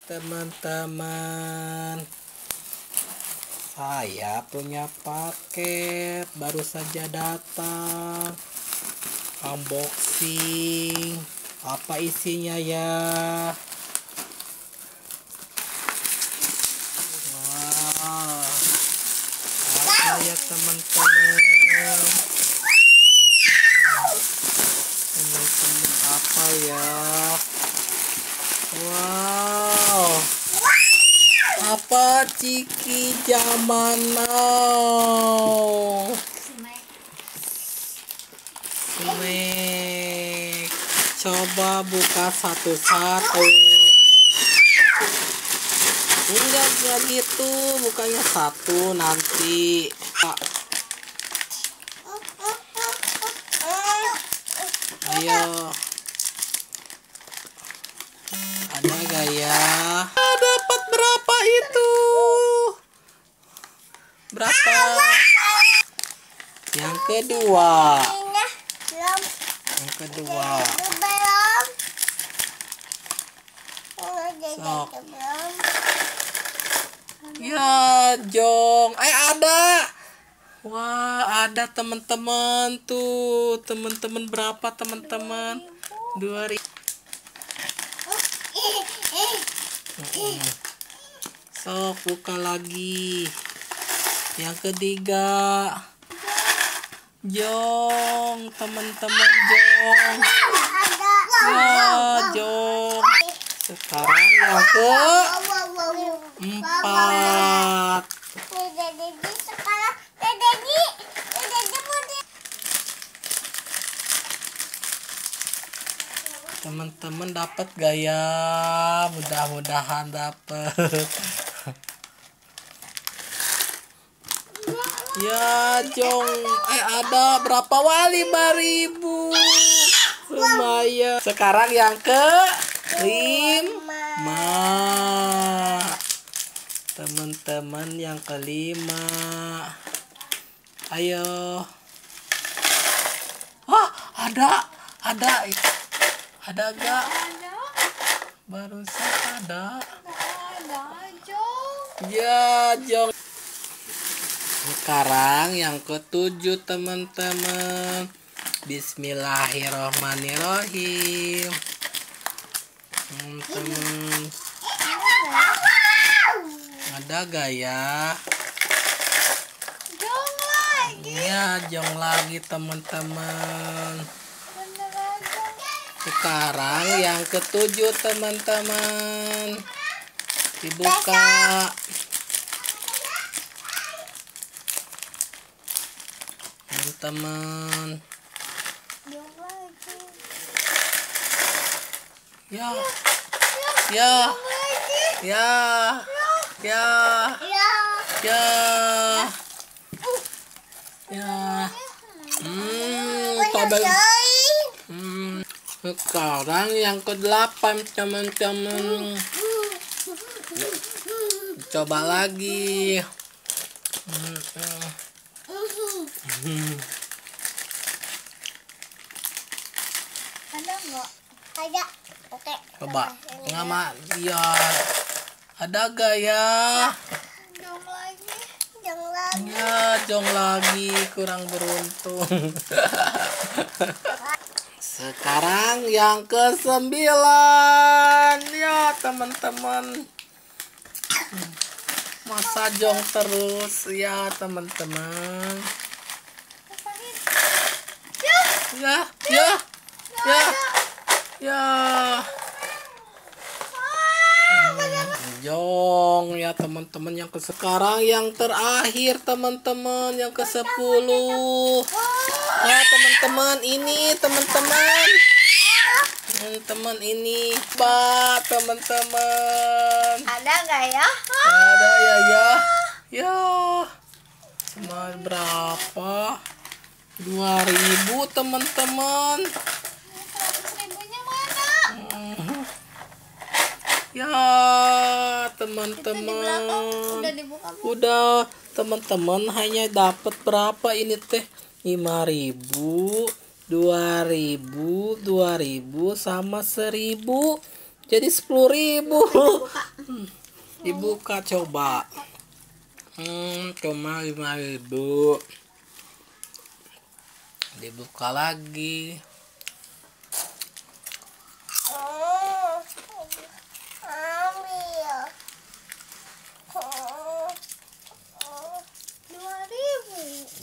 Teman-teman, saya punya paket baru saja datang. Unboxing, apa isinya ya? Wah, apa ya teman-teman? Teman-teman, apa ya? Wow, apa Ciki zaman now? Snack. Coba buka satu-satu. Enggak gitu, bukanya satu nanti. Ayo. Ada gak ya? Dapat berapa itu? Berapa? Yang kedua. Yang kedua. Sok. Ya, Jong. Ada. Wah, ada teman-teman tuh. Teman-teman berapa teman-teman? 2.000. Sok, buka lagi. Yang ketiga. Jong, teman-teman Jong. Ya, Jong. Sekarang yang keempat. Teman-teman dapat gak ya? Mudah-mudahan dapat. Ya, Jong. Ada berapa? Wah, 5.000. Lumayan. Sekarang yang kelima. Teman-teman, yang kelima. Ayo. Oh, ada gak? Barusan ada. Ya, Jong. Sekarang yang ketujuh teman-teman. Bismillahirrohmanirrohim. Teman-teman, ada gak ya? Jong lagi. Ya, Jong lagi teman-teman. Sekarang yang ketujuh teman-teman. Dibuka. Teman-teman. Ya. Sekarang yang ke-8 teman-teman. Coba lagi. Ada nggak? Ada. Oke. Coba. Ngama? Ya. Ada gak ya? Jong lagi. Ya, Jong lagi, kurang beruntung. Sekarang yang ke-9. Ya, teman-teman. Masa Jong terus ya, teman-teman. Ya. Jong ya teman-teman, yang sekarang yang terakhir teman-teman, yang ke-10. Ya teman-teman, ini teman-teman ini Pak teman-teman. Ada nggak ya? Ada ya. Cuma berapa? 2.000 teman-teman. 100.000-nya mana? Ya teman-teman, Udah dibuka. udah teman-teman, hanya dapat berapa ini teh? 5.000, 2.000 sama 1.000. Jadi 10.000. Dibuka coba. Cuma 5.000. Dibuka lagi.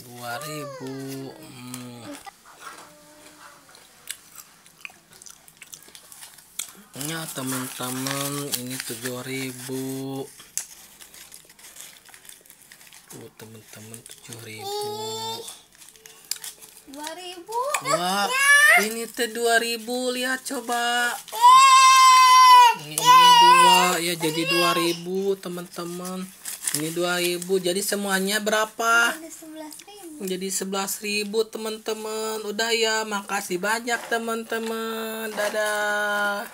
Dua ribu. Ya teman-teman, ini 7.000. Tuh teman-teman, 7.000. 2.000. Wah, ini teh 2.000. Lihat coba. Ini dua ya, jadi 2.000 teman-teman. Ini 2.000. Jadi semuanya berapa? Ada 11.000. Jadi 11.000 teman-teman. Udah ya, makasih banyak teman-teman. Dadah.